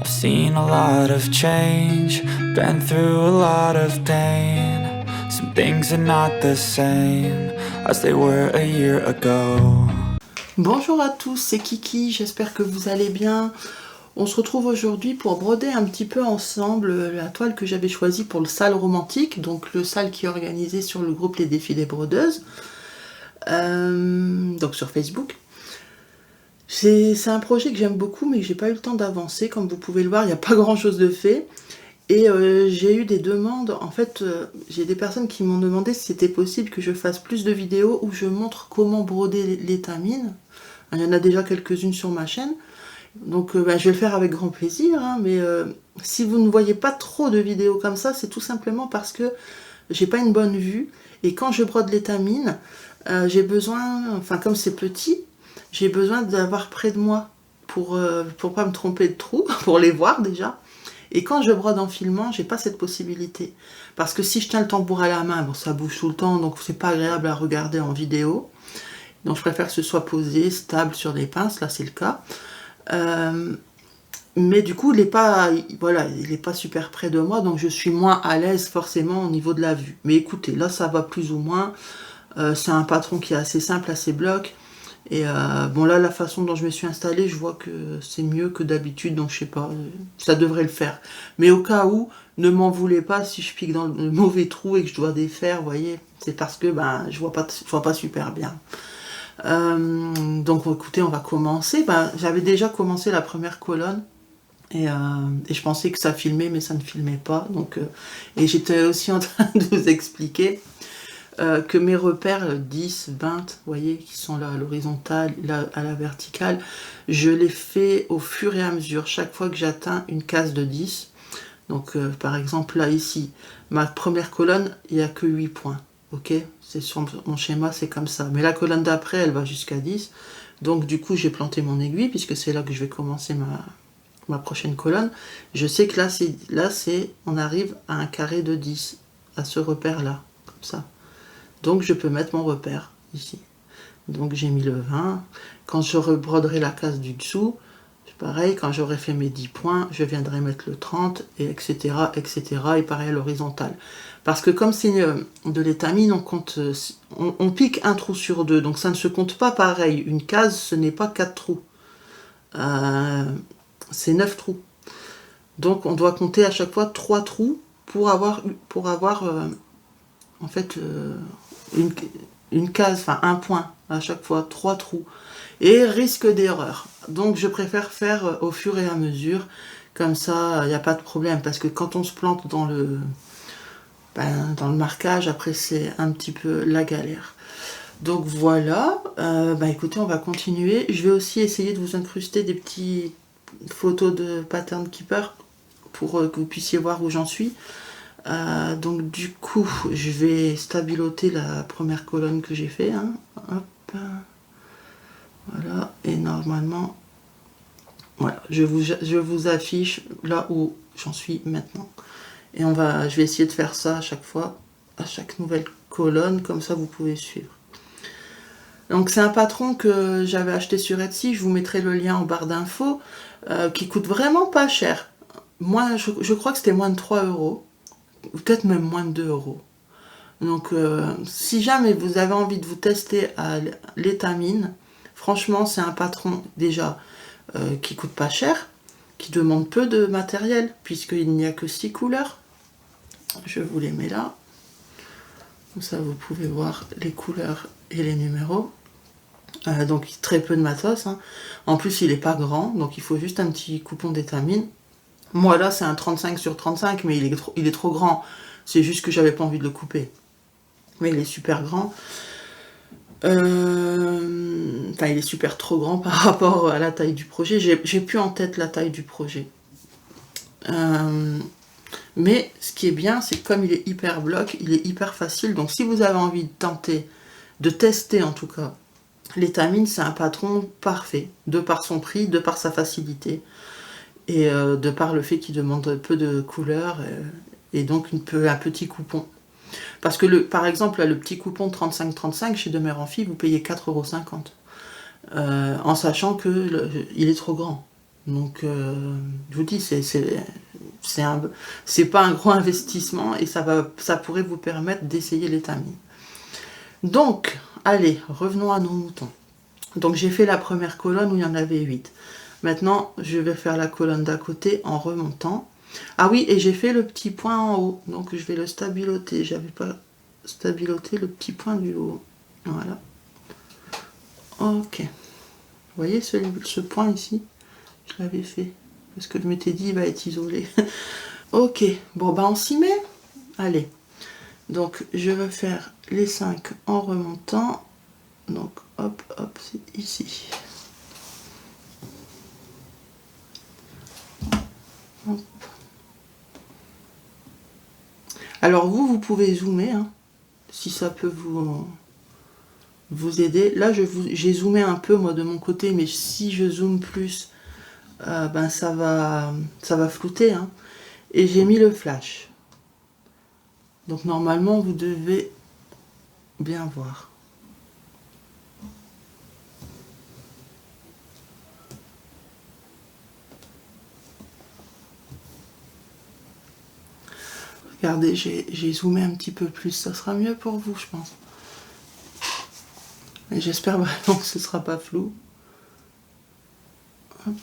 I've seen a lot of change, been through a lot of pain. Some things are not the same as they were a year ago. Bonjour à tous, c'est Kiki, j'espère que vous allez bien. On se retrouve aujourd'hui pour broder un petit peu ensemble la toile que j'avais choisie pour le sale romantique, donc le sale qui est organisé sur le groupe Les Défis des Brodeuses, donc sur Facebook. C'est un projet que j'aime beaucoup, mais j'ai pas eu le temps d'avancer. Comme vous pouvez le voir, il n'y a pas grand chose de fait. Et j'ai eu des demandes, en fait, j'ai des personnes qui m'ont demandé si c'était possible que je fasse plus de vidéos où je montre comment broder l'étamine. Il y en a déjà quelques-unes sur ma chaîne, donc je vais le faire avec grand plaisir, hein, mais si vous ne voyez pas trop de vidéos comme ça, c'est tout simplement parce que j'ai pas une bonne vue, et quand je brode l'étamine, j'ai besoin, enfin comme c'est petit, j'ai besoin d'avoir près de moi pour pas me tromper de trou, pour les voir déjà. Et quand je brode en filmant, j'ai pas cette possibilité. Parce que si je tiens le tambour à la main, bon, ça bouge tout le temps, donc c'est pas agréable à regarder en vidéo. Donc je préfère que ce soit posé, stable sur des pinces, là c'est le cas. Mais du coup, il n'est pas, voilà, il est pas super près de moi, donc je suis moins à l'aise forcément au niveau de la vue. Mais écoutez, là ça va plus ou moins. C'est un patron qui est assez simple, assez bloc. Et bon là, la façon dont je me suis installée, je vois que c'est mieux que d'habitude, donc je sais pas, ça devrait le faire. Mais au cas où, ne m'en voulez pas si je pique dans le mauvais trou et que je dois défaire, vous voyez, c'est parce que je vois pas super bien. Donc écoutez, on va commencer. J'avais déjà commencé la première colonne. Et je pensais que ça filmait, mais ça ne filmait pas. Donc, et j'étais aussi en train de vous expliquer que mes repères 10, 20, vous voyez, qui sont là à l'horizontale, là à la verticale, je les fais au fur et à mesure, chaque fois que j'atteins une case de 10. Donc par exemple là ici, ma première colonne, il n'y a que 8 points. Ok, c'est sur mon schéma, c'est comme ça. Mais la colonne d'après, elle va jusqu'à 10. Donc du coup, j'ai planté mon aiguille, puisque c'est là que je vais commencer ma prochaine colonne. Je sais que là, on arrive à un carré de 10, à ce repère-là, comme ça. Donc je peux mettre mon repère ici. Donc j'ai mis le 20. Quand je rebroderai la case du dessous, c'est pareil, quand j'aurai fait mes 10 points, je viendrai mettre le 30, et etc. Et pareil à l'horizontale. Parce que comme c'est de l'étamine, on pique un trou sur deux, donc ça ne se compte pas pareil. Une case, ce n'est pas 4 trous. C'est 9 trous. Donc on doit compter à chaque fois 3 trous pour avoir en fait une case, enfin un point à chaque fois, 3 trous. Et risque d'erreur. Donc je préfère faire au fur et à mesure, comme ça il n'y a pas de problème, parce que quand on se plante dans le marquage, après c'est un petit peu la galère. Donc voilà, écoutez, on va continuer. Je vais aussi essayer de vous incruster des petites photos de pattern keeper pour que vous puissiez voir où j'en suis. Donc du coup, je vais stabiloter la première colonne que j'ai fait. Hein. Hop. Voilà, et normalement, voilà, je vous affiche là où j'en suis maintenant. Et je vais essayer de faire ça à chaque fois, à chaque nouvelle colonne, comme ça vous pouvez suivre. Donc c'est un patron que j'avais acheté sur Etsy, je vous mettrai le lien en barre d'infos, qui coûte vraiment pas cher. Moi, je crois que c'était moins de 3 €, ou peut-être même moins de 2 €. Donc si jamais vous avez envie de vous tester à l'étamine, franchement c'est un patron déjà qui coûte pas cher, qui demande peu de matériel, puisqu'il n'y a que 6 couleurs. Je vous les mets là. Comme ça vous pouvez voir les couleurs et les numéros. Donc très peu de matos. Hein. En plus il n'est pas grand, donc il faut juste un petit coupon d'étamine. Moi là c'est un 35 sur 35, mais il est trop grand. C'est juste que j'avais pas envie de le couper. Mais il est super grand. Il est super trop grand par rapport à la taille du projet. J'ai plus en tête la taille du projet. Mais ce qui est bien, c'est que comme il est hyper bloc, il est hyper facile. Donc si vous avez envie de tester en tout cas, l'étamine, c'est un patron parfait, de par son prix, de par sa facilité, et de par le fait qu'il demande peu de couleurs, et donc un petit coupon. Parce que par exemple, là, le petit coupon 35-35 chez Demeure en Fille, vous payez 4,50 €. En sachant qu'il est trop grand. Donc, je vous dis, c'est pas un gros investissement et ça pourrait vous permettre d'essayer l'étamine. Donc, allez, revenons à nos moutons. Donc, j'ai fait la première colonne où il y en avait 8. Maintenant, je vais faire la colonne d'à côté en remontant. Ah oui, et j'ai fait le petit point en haut. Donc, je vais le stabiloter. J'avais pas stabiloté le petit point du haut. Voilà. Ok. Vous voyez ce point ici? Je l'avais fait. Parce que je m'étais dit, il va être isolé. Ok. Bon, bah, on s'y met. Allez. Donc, je vais faire les 5 en remontant. Donc, hop, hop, c'est ici. Hop. Alors, vous pouvez zoomer, hein, si ça peut vous aider. Là, j'ai zoomé un peu, moi, de mon côté, mais si je zoome plus, ben, ça va flouter, hein. Et j'ai mis le flash. Donc, normalement, vous devez bien voir. Regardez, j'ai zoomé un petit peu plus. Ça sera mieux pour vous, je pense. Et j'espère vraiment que ce ne sera pas flou. Hop.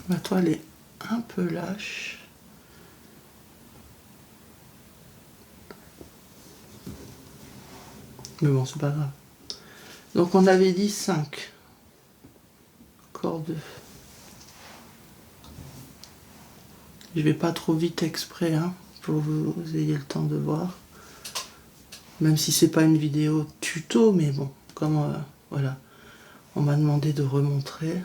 Ma toile est un peu lâche. Mais bon, c'est pas grave. Donc on avait dit 5. Encore 2. Je vais pas trop vite exprès, hein, pour que vous ayez le temps de voir. Même si c'est pas une vidéo tuto, mais bon, comme voilà, on m'a demandé de remontrer.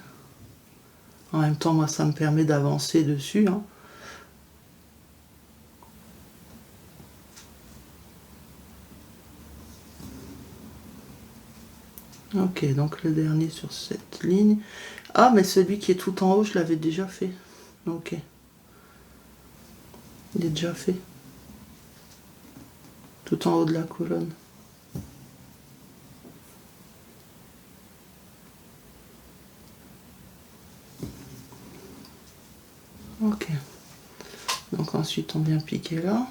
En même temps, moi, ça me permet d'avancer dessus, hein. Ok, donc le dernier sur cette ligne. Ah, mais celui qui est tout en haut, je l'avais déjà fait. Ok. Il est déjà fait. Tout en haut de la colonne. Ok. Donc ensuite, on vient piquer là.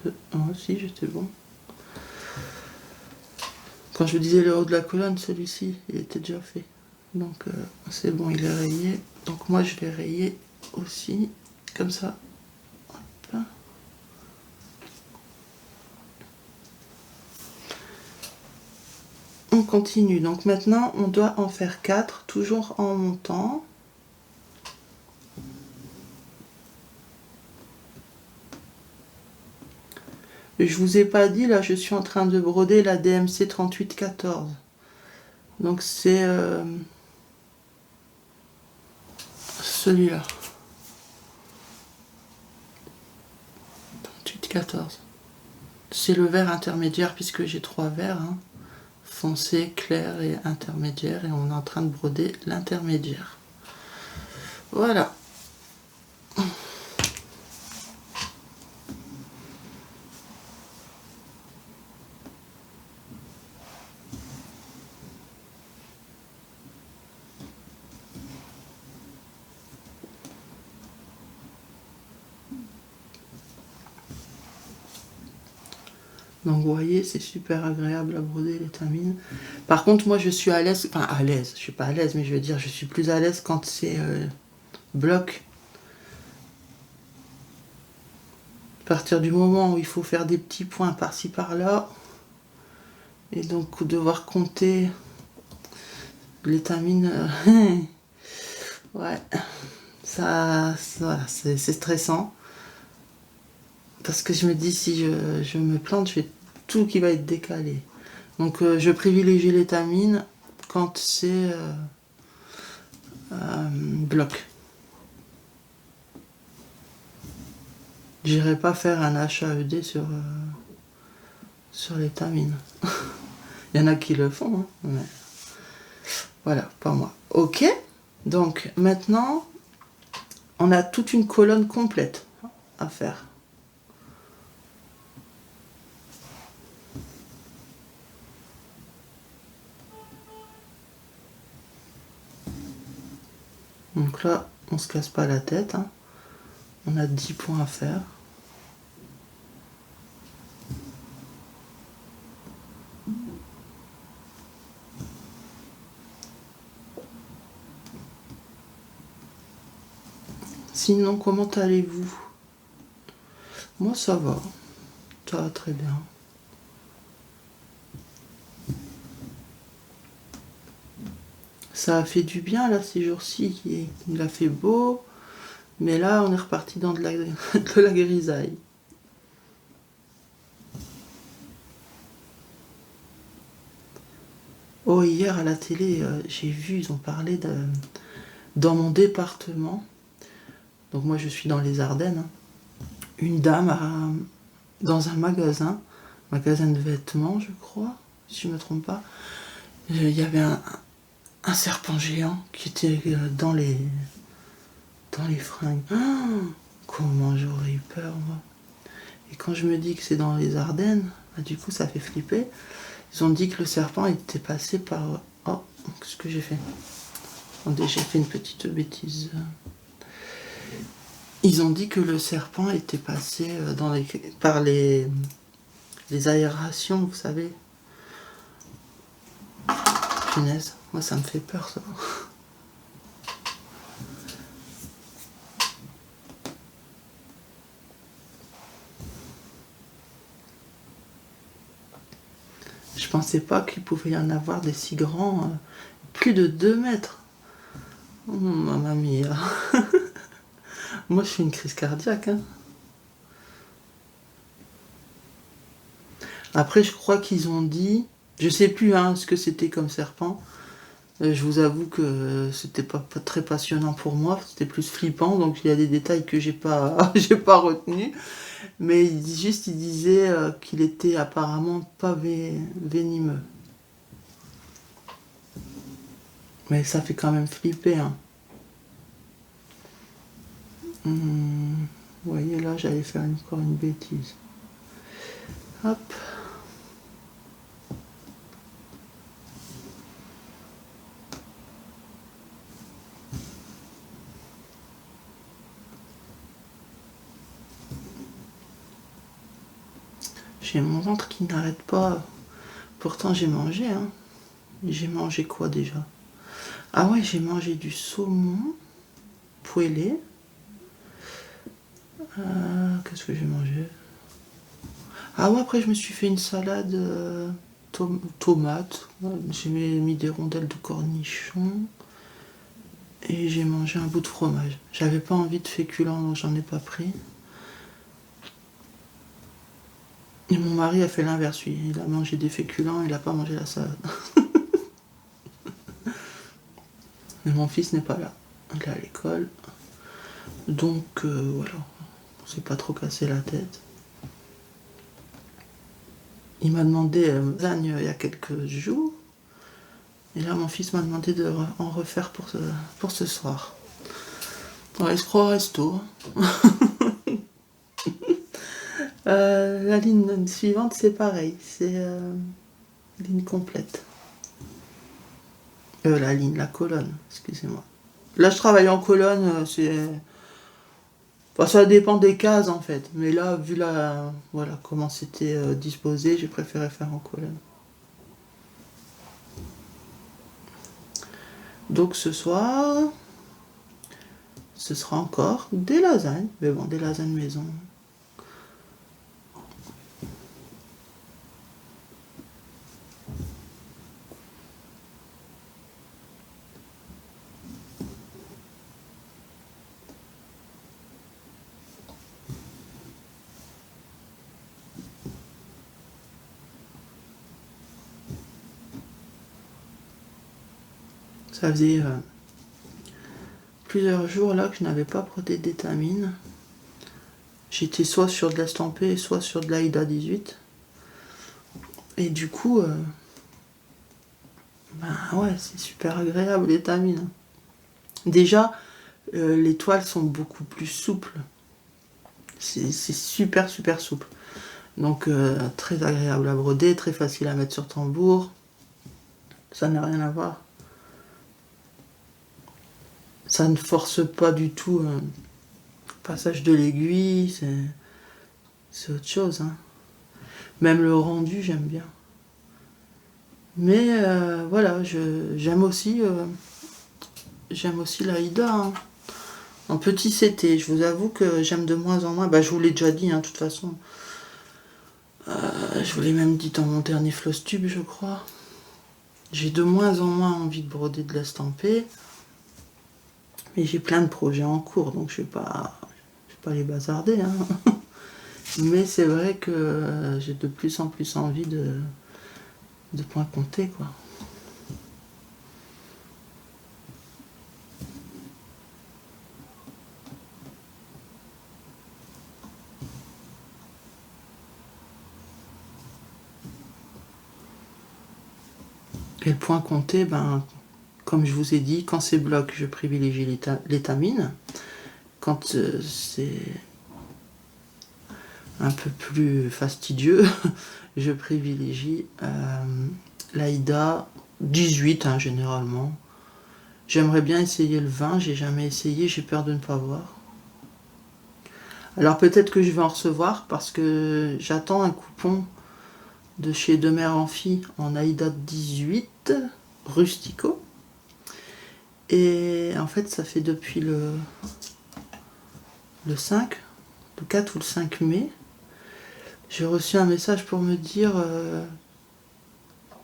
2, 1 aussi, j'étais bon. Quand je vous disais le haut de la colonne, celui-ci, il était déjà fait. Donc c'est bon, il est rayé. Donc moi, je vais rayer aussi, comme ça. Hop. On continue. Donc maintenant, on doit en faire 4, toujours en montant. Et je vous ai pas dit, là, je suis en train de broder la DMC 3814. Donc c'est celui-là. 3814. C'est le vert intermédiaire puisque j'ai 3 verts, hein. Foncé, clair et intermédiaire. Et on est en train de broder l'intermédiaire. Voilà. Donc vous voyez, c'est super agréable à broder l'étamine. Par contre, moi je suis à l'aise, enfin à l'aise, je suis pas à l'aise, mais je veux dire, je suis plus à l'aise quand c'est bloc. À partir du moment où il faut faire des petits points par-ci par-là, et donc devoir compter l'étamine, ouais, ça voilà, c'est stressant. Parce que je me dis, si je me plante, je fais tout qui va être décalé. Donc je privilégie l'étamine quand c'est bloc. J'irai pas faire un HAED sur l'étamine. Il y en a qui le font, hein, mais voilà, pas moi. Ok, donc maintenant, on a toute une colonne complète à faire. Donc là, on se casse pas la tête, hein. On a 10 points à faire. Sinon, comment allez-vous? Moi, ça va. Ça va très bien. Ça a fait du bien, là, ces jours-ci. Il a fait beau. Mais là, on est reparti dans de la grisaille. Oh, hier, à la télé, j'ai vu, ils ont parlé dans mon département. Donc moi, je suis dans les Ardennes. Hein. Une dame dans un magasin de vêtements, je crois, si je ne me trompe pas. Il y avait un serpent géant qui était dans les fringues. Oh, comment j'aurais eu peur, moi. Et quand je me dis que c'est dans les Ardennes, bah, du coup, ça fait flipper. Ils ont dit que le serpent était passé par... Oh, qu'est-ce que j'ai fait? Attendez, j'ai fait une petite bêtise. Ils ont dit que le serpent était passé par les aérations, vous savez. Punaise, moi ça me fait peur, ça. Je pensais pas qu'il pouvait y en avoir des si grands, plus de 2 mètres. Oh, mamma mia. Moi, je fais une crise cardiaque. Hein. Après, je crois qu'ils ont dit... Je sais plus ce que c'était comme serpent. Je vous avoue que c'était pas très passionnant pour moi. C'était plus flippant. Donc, il y a des détails que j'ai pas, j'ai pas retenus. Mais il disait qu'il était apparemment pas venimeux. Mais ça fait quand même flipper. Hein. Vous voyez, là, j'allais faire encore une bêtise. Hop. J'ai mon ventre qui n'arrête pas. Pourtant, j'ai mangé. Hein. J'ai mangé quoi déjà? Ah ouais, j'ai mangé du saumon poêlé. Qu'est-ce que j'ai mangé? Ah ouais, après je me suis fait une salade tomate. J'ai mis des rondelles de cornichons. Et j'ai mangé un bout de fromage. J'avais pas envie de féculents, donc j'en ai pas pris. Et mon mari a fait l'inverse, lui. Il a mangé des féculents, il a pas mangé la salade. Mais mon fils n'est pas là. Il est à l'école. Donc voilà. On s'est pas trop cassé la tête. Il m'a demandé lasagne il y a quelques jours. Et là, mon fils m'a demandé de en refaire pour ce soir. Ouais, il se croit au resto. La ligne suivante, c'est pareil. C'est ligne complète. La colonne, excusez-moi. Là, je travaille en colonne, Enfin, ça dépend des cases, en fait. Mais là, vu voilà, comment c'était disposé, j'ai préféré faire en colonne. Donc, ce soir, ce sera encore des lasagnes. Mais bon, des lasagnes maison. Ça faisait plusieurs jours là que je n'avais pas pris d'étamine. J'étais soit sur de l'estampé, soit sur de l'Aïda 18. Et du coup, ben ouais, c'est super agréable les tamines. Déjà, les toiles sont beaucoup plus souples. C'est super super souple. Donc très agréable à broder, très facile à mettre sur tambour. Ça n'a rien à voir. Ça ne force pas du tout le passage de l'aiguille, c'est autre chose. Hein. Même le rendu, j'aime bien. Mais voilà, j'aime aussi l'Aïda. Hein. En petit CT, je vous avoue que j'aime de moins en moins. Bah, je vous l'ai déjà dit, hein, de toute façon. Je vous l'ai même dit dans mon dernier floss tube, je crois. J'ai de moins en moins envie de broder de l'estampé. Mais j'ai plein de projets en cours, donc je vais pas les bazarder. Hein. Mais c'est vrai que j'ai de plus en plus envie de point compter, quoi. Et le point compté, ben, comme je vous ai dit, quand c'est bloc, je privilégie l'étamine. Quand c'est un peu plus fastidieux, je privilégie l'Aïda 18, hein, généralement. J'aimerais bien essayer le 20, j'ai jamais essayé, j'ai peur de ne pas voir. Alors peut-être que je vais en recevoir parce que j'attends un coupon de chez De Mère en Fille en Aïda 18 Rustico. Et en fait, ça fait depuis le 5, le 4 ou le 5 mai. J'ai reçu un message pour me dire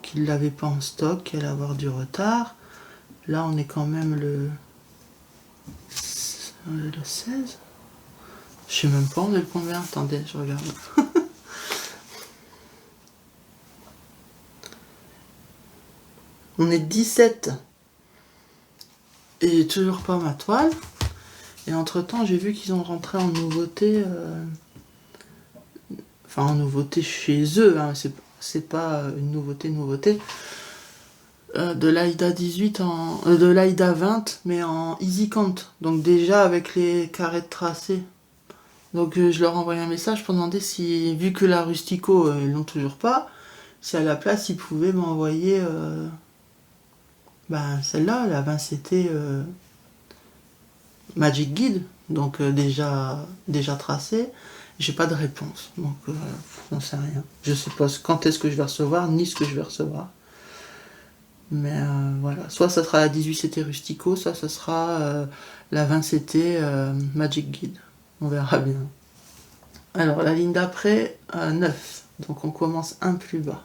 qu'il ne l'avait pas en stock, qu'il allait avoir du retard. Là, on est quand même le 16. Je sais même pas, on est le combien? Attendez, je regarde. On est 17. Et j'ai toujours pas ma toile. Et entre-temps, j'ai vu qu'ils ont rentré en nouveauté. Enfin, en nouveauté chez eux. Hein, c'est pas une nouveauté. De l'Aïda 18 de l'Aïda 20, mais en easy count. Donc déjà avec les carrés de tracé. Donc je leur ai envoyé un message pour demander si, vu que la Rustico, ils l'ont toujours pas, si à la place ils pouvaient m'envoyer celle-là, la 20CT Magic Guide, donc déjà tracée. J'ai pas de réponse, donc j'en sais rien. Je sais pas quand est-ce que je vais recevoir, ni ce que je vais recevoir. Mais voilà, soit ça sera la 18CT Rustico, soit ça sera la 20CT Magic Guide. On verra bien. Alors la ligne d'après, 9. Donc on commence un plus bas.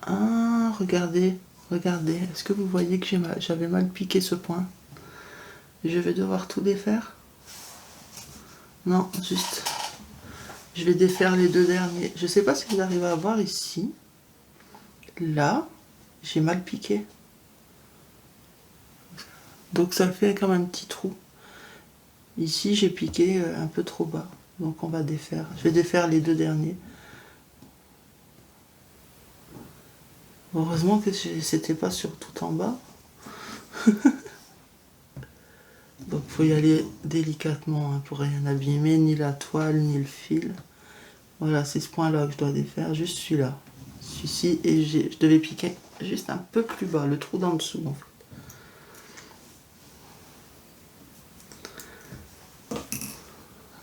Ah, regardez. Est-ce que vous voyez que j'avais mal piqué ce point? Je vais devoir tout défaire? Non, juste. Je vais défaire les deux derniers. Je sais pas si vous arrivez à voir ici. Là, j'ai mal piqué. Donc ça fait comme un petit trou. Ici, j'ai piqué un peu trop bas. Donc on va défaire. Je vais défaire les deux derniers. Heureusement que c'était pas sur tout en bas. Donc il faut y aller délicatement hein, pour rien abîmer, ni la toile, ni le fil. Voilà, c'est ce point-là que je dois défaire, juste celui-là. Celui-ci, et je devais piquer juste un peu plus bas, le trou d'en dessous en fait.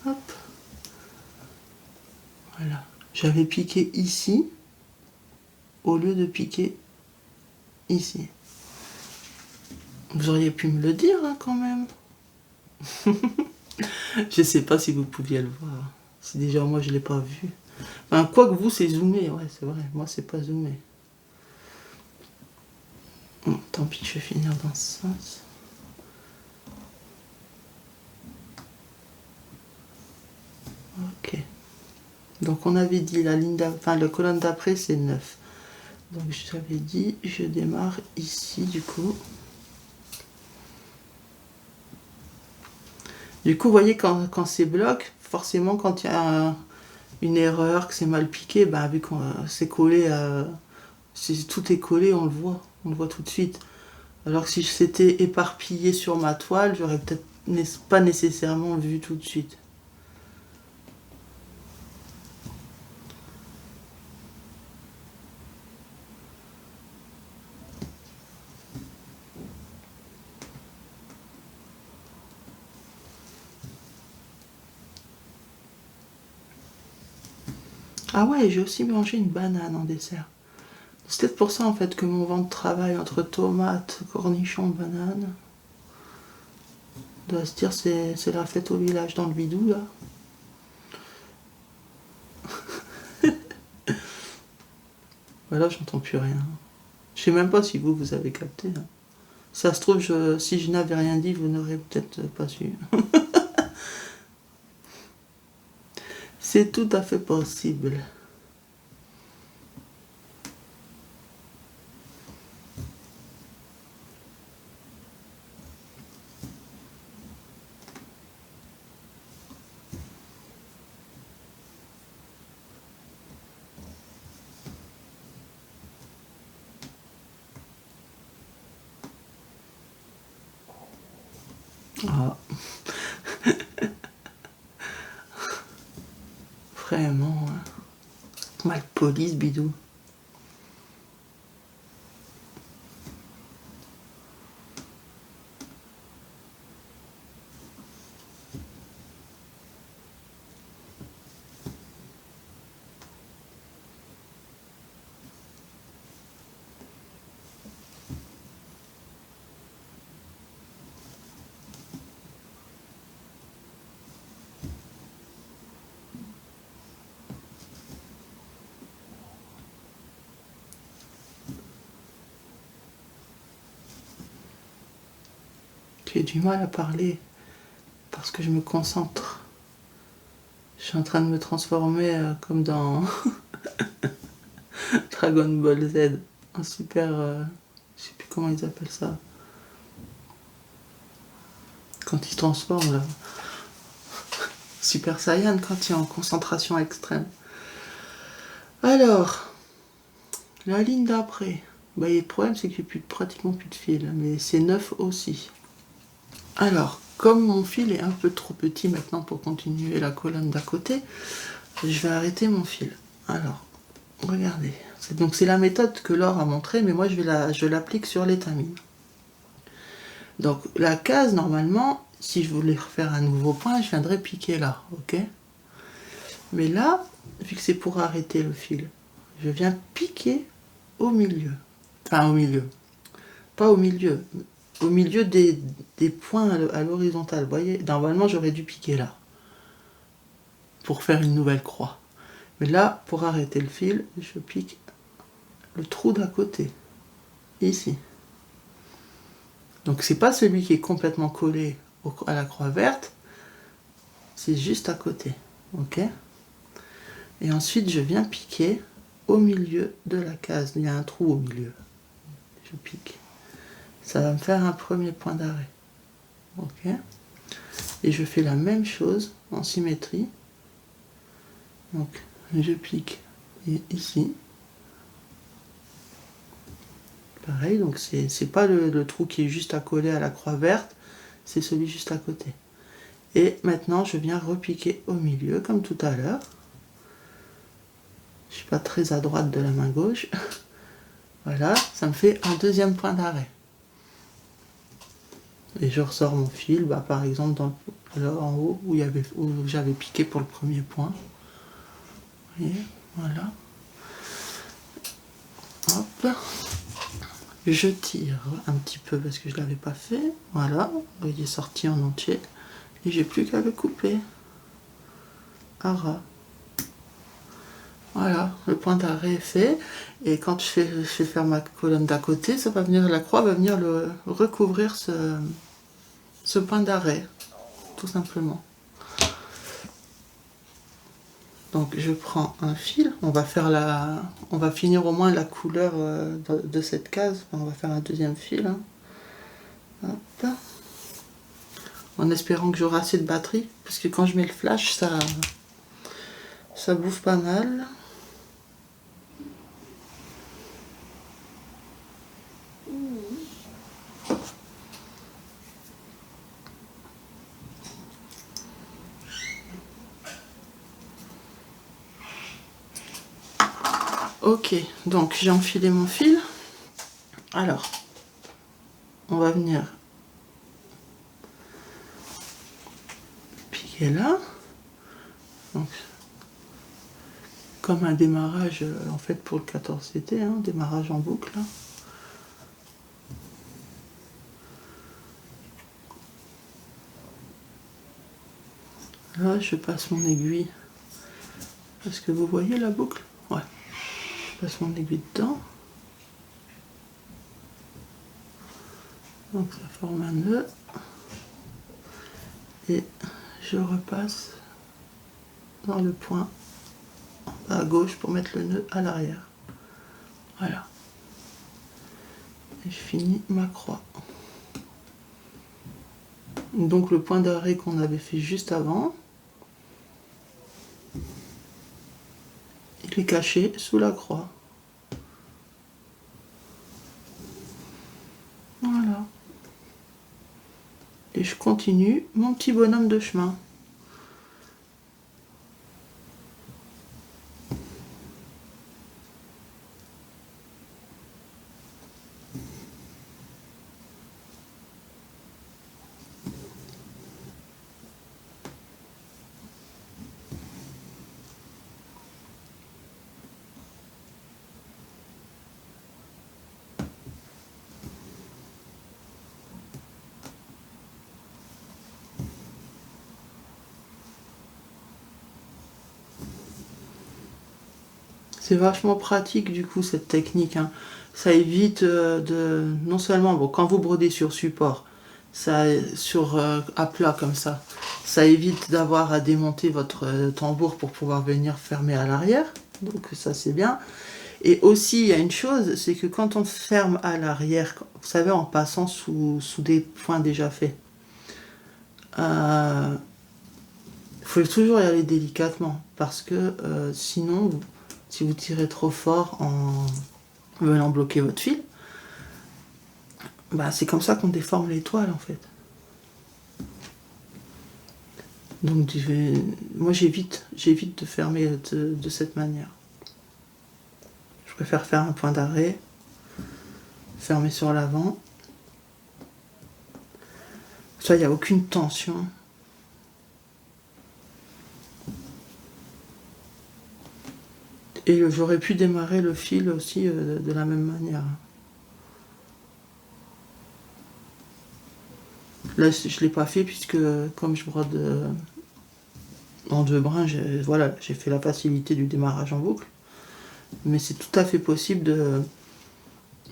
Hop. Voilà. J'avais piqué ici, au lieu de piquer ici. Vous auriez pu me le dire hein, quand même. Je sais pas si vous pouviez le voir. Si déjà moi je l'ai pas vu. Enfin, quoi que vous c'est zoomé, ouais c'est vrai. Moi c'est pas zoomé. Bon, tant pis, je vais finir dans ce sens. Ok. Donc on avait dit la ligne la colonne d'après c'est 9. Donc j'avais dit je démarre ici du coup. Du coup, vous voyez, quand c'est bloc, forcément, quand il y a une erreur, que c'est mal piqué, bah, vu que c'est collé, si tout est collé, on le voit tout de suite. Alors que si c'était éparpillé sur ma toile, j'aurais peut-être pas nécessairement vu tout de suite. Ah ouais, j'ai aussi mangé une banane en dessert. C'est peut-être pour ça en fait que mon ventre travaille entre tomates, cornichons, bananes. On doit se dire c'est la fête au village dans le bidou là. Voilà, j'entends plus rien. Je sais même pas si vous avez capté. Hein. Ça se trouve, si je n'avais rien dit, vous n'aurez peut-être pas su. C'est tout à fait possible. Ah. Vraiment, hein. Mal poli ce bidou. J'ai du mal à parler parce que je me concentre. Je suis en train de me transformer comme dans Dragon Ball Z. Un super... je sais plus comment ils appellent ça. Quand il se transforme là. Super Saiyan quand il est en concentration extrême. Alors, la ligne d'après. Bah, le problème c'est que j'ai pratiquement plus de fil, mais c'est neuf aussi. Alors, comme mon fil est un peu trop petit maintenant pour continuer la colonne d'à côté, je vais arrêter mon fil. Alors, regardez. Donc c'est la méthode que Laure a montrée, mais moi je l'applique sur l'étamine. Donc la case, normalement, si je voulais refaire un nouveau point, je viendrais piquer là, ok? Mais là, vu que c'est pour arrêter le fil, je viens piquer au milieu. Enfin au milieu. Pas au milieu. Au milieu des points à l'horizontale. Vous voyez, normalement j'aurais dû piquer là. Pour faire une nouvelle croix. Mais là, pour arrêter le fil, je pique le trou d'à côté. Ici. Donc c'est pas celui qui est complètement collé à la croix verte, c'est juste à côté. Ok? Et ensuite je viens piquer au milieu de la case. Il y a un trou au milieu. Je pique. Ça va me faire un premier point d'arrêt. Ok? Et je fais la même chose en symétrie. Donc je pique ici. Pareil, donc c'est pas le trou qui est juste accolé à la croix verte, c'est celui juste à côté. Et maintenant, je viens repiquer au milieu, comme tout à l'heure. Je suis pas très à droite de la main gauche. Voilà, ça me fait un deuxième point d'arrêt. Et je ressors mon fil, bah, par exemple, là en haut, où j'avais piqué pour le premier point. Vous voyez, voilà. Hop. Je tire un petit peu parce que je ne l'avais pas fait. Voilà, il est sorti en entier. Et j'ai plus qu'à le couper. À ras. Voilà, le point d'arrêt est fait. Et quand je fais faire ma colonne d'à côté, ça va venir, la croix va venir recouvrir ce point d'arrêt. Tout simplement. Donc je prends un fil, on va finir au moins la couleur de cette case, on va faire un deuxième fil. Hein. Hop. en espérant que j'aurai assez de batterie, parce que quand je mets le flash, ça bouffe pas mal. Ok, donc j'ai enfilé mon fil. Alors, on va venir piquer là. Donc, comme un démarrage en fait pour le 14CT, hein, démarrage en boucle. Là, je passe mon aiguille. Est-ce que vous voyez la boucle? Ouais. Je passe mon aiguille dedans. Donc ça forme un nœud. Et je repasse dans le point en bas à gauche pour mettre le nœud à l'arrière. Voilà. Et je finis ma croix. Donc le point d'arrêt qu'on avait fait juste avant, il est caché sous la croix. Voilà. Et je continue mon petit bonhomme de chemin. C'est vachement pratique du coup cette technique, hein. Ça évite de non seulement bon, quand vous brodez sur support, ça sur à plat comme ça évite d'avoir à démonter votre tambour pour pouvoir venir fermer à l'arrière. Donc ça c'est bien. Et aussi il y a une chose, c'est que quand on ferme à l'arrière, vous savez en passant sous des points déjà faits, il faut toujours y aller délicatement parce que sinon si vous tirez trop fort en venant bloquer votre fil, bah c'est comme ça qu'on déforme l'étoile en fait. Donc moi j'évite de fermer de cette manière. Je préfère faire un point d'arrêt, fermer sur l'avant. Ça, il n'y a aucune tension. Et j'aurais pu démarrer le fil aussi de la même manière. Là, je ne l'ai pas fait puisque comme je brode en 2 brins, j'ai fait la facilité du démarrage en boucle. Mais c'est tout à fait possible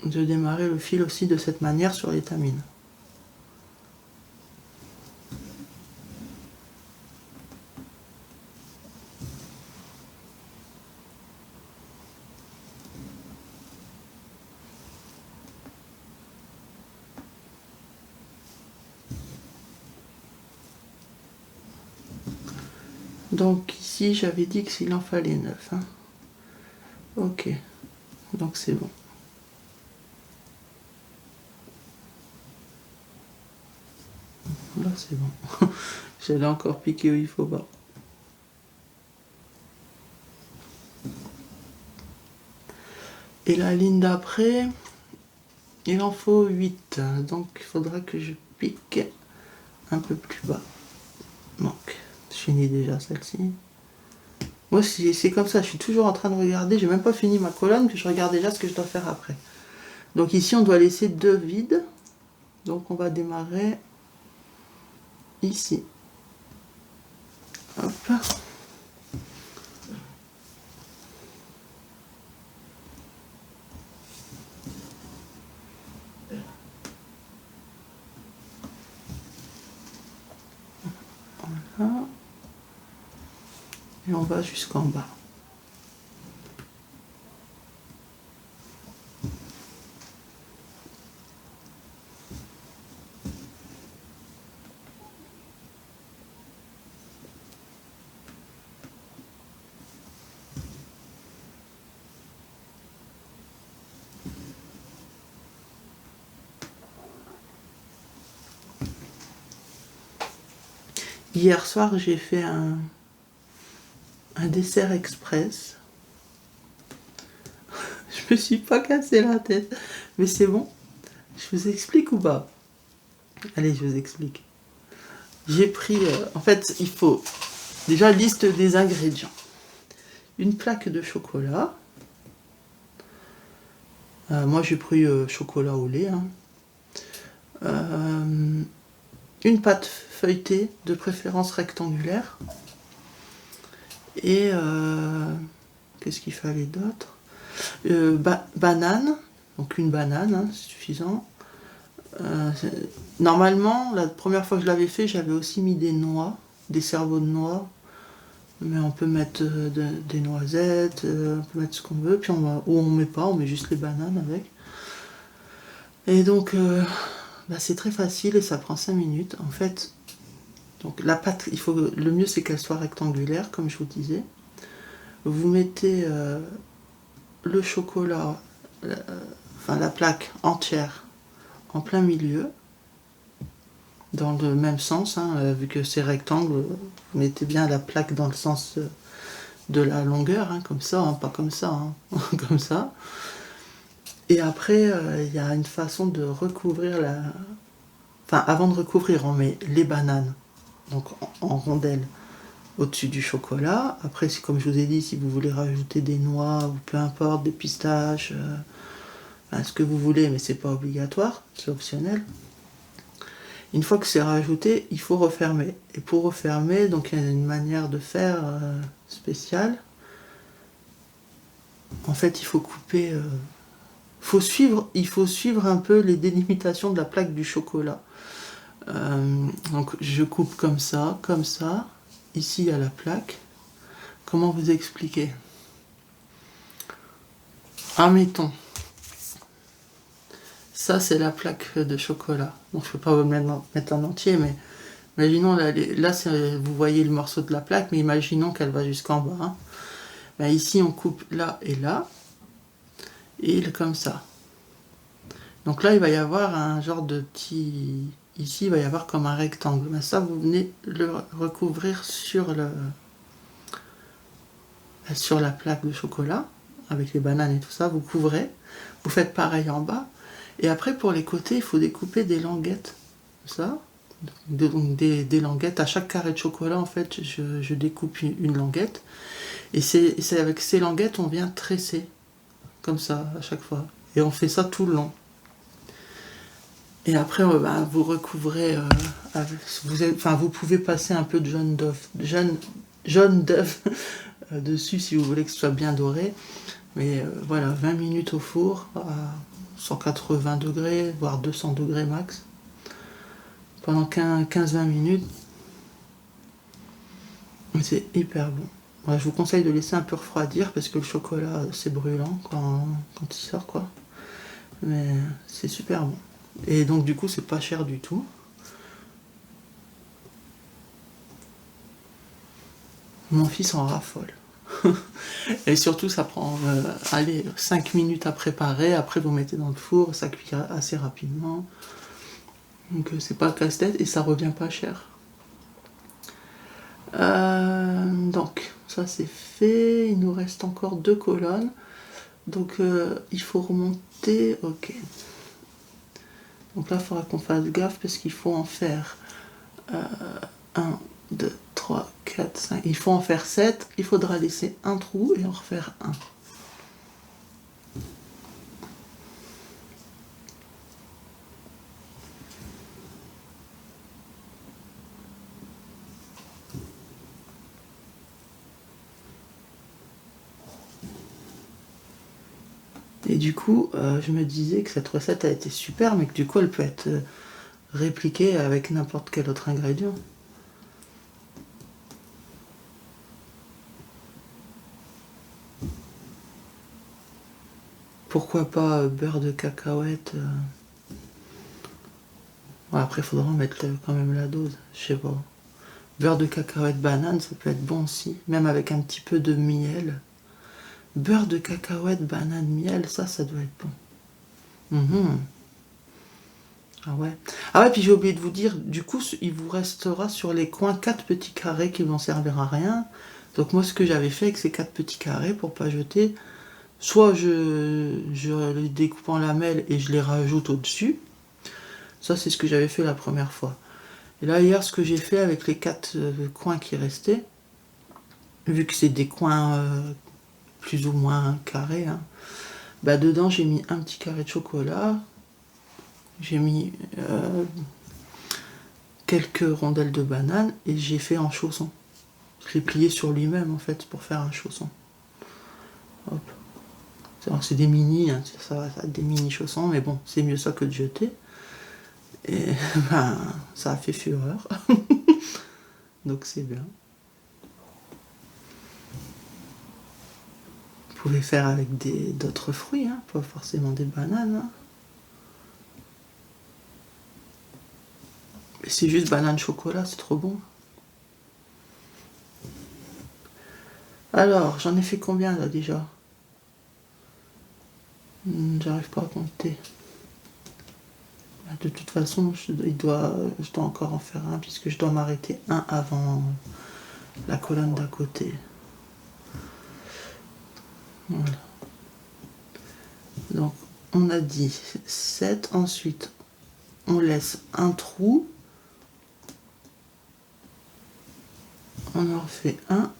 de démarrer le fil aussi de cette manière sur l'étamine. Donc ici, j'avais dit qu'il en fallait 9. Hein. Ok, donc c'est bon. Là, c'est bon. J'allais encore piquer où il faut pas. Et la ligne d'après, il en faut 8. Donc il faudra que je pique un peu plus bas. Donc, je finis déjà celle-ci. Moi, c'est comme ça, je suis toujours en train de regarder. J'ai même pas fini ma colonne, que je regarde déjà ce que je dois faire après. Donc ici, on doit laisser 2 vides. Donc on va démarrer ici. Hop. Voilà. Et on va jusqu'en bas. Hier soir, j'ai fait un dessert express. Je me suis pas cassé la tête. Mais c'est bon. Je vous explique ou pas? Allez, je vous explique. J'ai pris... en fait, il faut... Déjà, liste des ingrédients. Une plaque de chocolat. Moi, j'ai pris chocolat au lait. Hein. Une pâte feuilletée, de préférence rectangulaire. Et... qu'est-ce qu'il fallait d'autre? Banane. Donc une banane, hein, c'est suffisant. Normalement, la première fois que je l'avais fait, j'avais aussi mis des noix, des cerveaux de noix. Mais on peut mettre des noisettes, on peut mettre ce qu'on veut, puis ou on met pas, on met juste les bananes avec. Et donc, c'est très facile et ça prend 5 minutes. En fait, donc la pâte, le mieux c'est qu'elle soit rectangulaire, comme je vous disais. Vous mettez le chocolat, la plaque entière, en plein milieu, dans le même sens, hein, vu que c'est rectangle, vous mettez bien la plaque dans le sens de la longueur, hein, comme ça, hein, pas comme ça, hein, comme ça. Et après, il y a une façon de recouvrir Enfin, avant de recouvrir, on met les bananes, donc en rondelles, au-dessus du chocolat. Après, comme je vous ai dit, si vous voulez rajouter des noix, ou peu importe, des pistaches, ce que vous voulez, mais c'est pas obligatoire, c'est optionnel. Une fois que c'est rajouté, il faut refermer. Et pour refermer, donc il y a une manière de faire spéciale. En fait, il faut couper... il faut suivre un peu les délimitations de la plaque du chocolat. Donc je coupe comme ça. Ici, il y a la plaque. Comment vous expliquer? Admettons. Ça, c'est la plaque de chocolat. Donc, je ne peux pas vous mettre en entier, mais imaginons, là, vous voyez le morceau de la plaque, mais imaginons qu'elle va jusqu'en bas. Hein. Ici, on coupe là, et comme ça. Donc là, il va y avoir un genre de petit... Ici, il va y avoir comme un rectangle. Mais ça, vous venez le recouvrir sur la plaque de chocolat, avec les bananes et tout ça. Vous couvrez. Vous faites pareil en bas. Et après, pour les côtés, il faut découper des languettes. Ça. Donc des languettes. À chaque carré de chocolat, en fait, je découpe une languette. Et c'est avec ces languettes, on vient tresser. Comme ça, à chaque fois. Et on fait ça tout le long. Et après, vous recouvrez... vous pouvez passer un peu de jaune d'œuf dessus si vous voulez que ce soit bien doré. Mais voilà, 20 minutes au four à 180 degrés, voire 200 degrés max. Pendant 15-20 minutes. C'est hyper bon. Ouais, je vous conseille de laisser un peu refroidir parce que le chocolat, c'est brûlant quand il sort, quoi. Mais c'est super bon. Et donc, du coup, c'est pas cher du tout. Mon fils en raffole. Et surtout, ça prend 5 minutes à préparer. Après, vous mettez dans le four, ça cuit assez rapidement. Donc, c'est pas casse-tête et ça revient pas cher. Donc, ça c'est fait. Il nous reste encore 2 colonnes. Donc, il faut remonter. Ok. Donc là, il faudra qu'on fasse gaffe parce qu'il faut en faire 1, 2, 3, 4, 5. Il faut en faire 7. Il faudra laisser un trou et en refaire un. Et du coup, je me disais que cette recette a été super, mais que du coup, elle peut être répliquée avec n'importe quel autre ingrédient. Pourquoi pas beurre de cacahuète après, il faudra mettre quand même la dose, je sais pas. Beurre de cacahuète banane, ça peut être bon aussi, même avec un petit peu de miel. Beurre de cacahuète, banane, miel, ça doit être bon. Ah ouais. Ah ouais, puis j'ai oublié de vous dire, du coup, il vous restera sur les coins 4 petits carrés qui vont servir à rien. Donc moi, ce que j'avais fait avec ces 4 petits carrés, pour pas jeter, soit je les découpe en lamelles et je les rajoute au-dessus. Ça, c'est ce que j'avais fait la première fois. Et là, hier, ce que j'ai fait avec les 4 coins qui restaient, vu que c'est des coins plus ou moins carrés, hein, bah dedans, j'ai mis un petit carré de chocolat, j'ai mis quelques rondelles de banane et j'ai fait en chausson. Je l'ai plié sur lui-même, en fait, pour faire un chausson. Hop. C'est des mini, hein, ça va être des mini chaussons, mais bon, c'est mieux ça que de jeter. Et ben, ça a fait fureur. Donc c'est bien. Vous pouvez faire avec d'autres fruits, hein, pas forcément des bananes. Hein. Mais c'est juste banane chocolat, c'est trop bon. Alors, j'en ai fait combien là déjà? J'arrive pas à compter. De toute façon, je dois encore en faire un puisque je dois m'arrêter un avant la colonne d'à côté. Voilà. Donc, on a dit 7. Ensuite, on laisse un trou. On en refait un.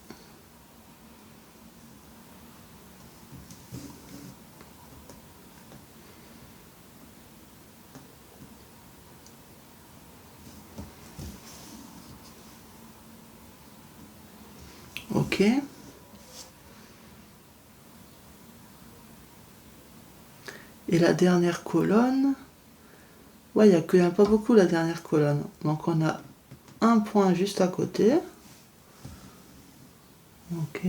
Ok. Et la dernière colonne, ouais, il n'y a pas beaucoup la dernière colonne. Donc on a un point juste à côté. Ok.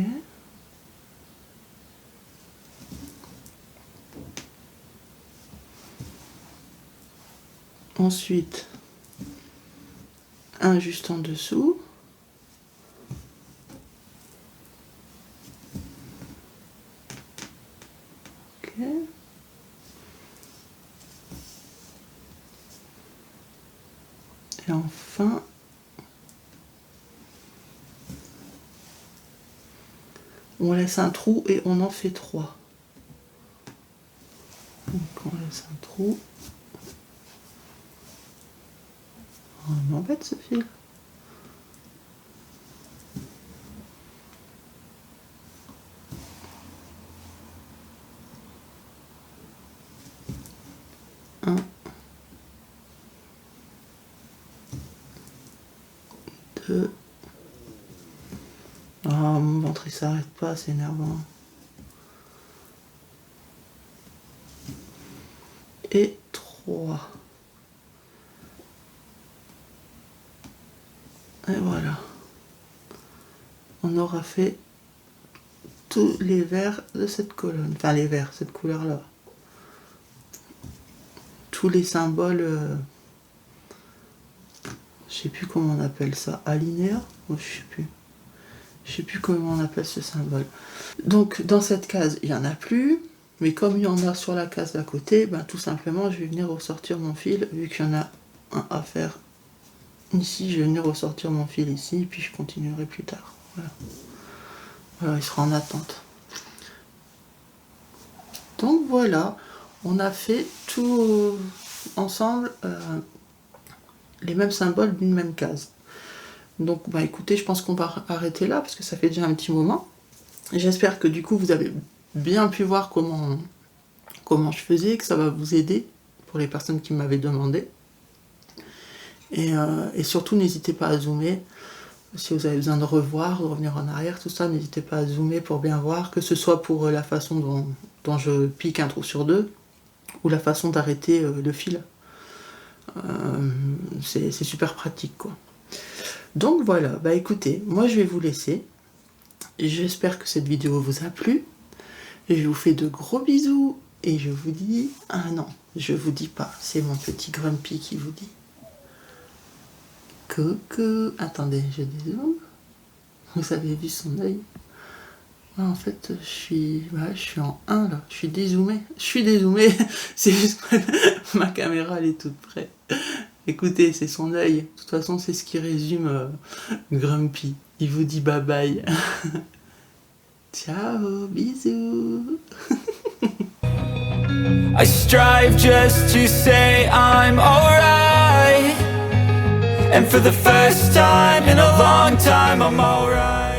Ensuite, un juste en dessous. Ok. Et enfin, on laisse un trou et on en fait 3. Donc on laisse un trou. Oh, il m'embête ce fil. Un, deux. Oh, mon ventre il s'arrête pas, c'est énervant. Et 3. Et voilà. On aura fait tous les verts de cette colonne. Enfin les verts, cette couleur-là. Tous les symboles, je sais plus comment on appelle ça, alinéa, je sais plus comment on appelle ce symbole. Donc dans cette case, il n'y en a plus, mais comme il y en a sur la case d'à côté, ben, tout simplement, je vais venir ressortir mon fil, vu qu'il y en a un à faire ici, je vais venir ressortir mon fil ici, puis je continuerai plus tard. Voilà, voilà, il sera en attente. Donc voilà, on a fait tout ensemble les mêmes symboles d'une même case. Donc bah écoutez, je pense qu'on va arrêter là parce que ça fait déjà un petit moment. J'espère que du coup vous avez bien pu voir comment je faisais, que ça va vous aider pour les personnes qui m'avaient demandé. Et surtout n'hésitez pas à zoomer. Si vous avez besoin de revoir, de revenir en arrière, tout ça, n'hésitez pas à zoomer pour bien voir, que ce soit pour la façon dont je pique un trou sur deux, ou la façon d'arrêter le fil. C'est super pratique quoi. Donc voilà, bah écoutez, moi je vais vous laisser. J'espère que cette vidéo vous a plu. Je vous fais de gros bisous et je vous dis... Ah non, je vous dis pas, c'est mon petit Grumpy qui vous dit. Coucou. Attendez, je dézoome. Vous avez vu son œil? En fait, je suis en 1 là. Je suis dézoomé. C'est juste que ma caméra elle est toute près. Écoutez, c'est son œil. De toute façon, c'est ce qui résume Grumpy. Il vous dit bye bye. Ciao, bisous. I strive just to say I'm alright, and for the first time in a long time I'm alright.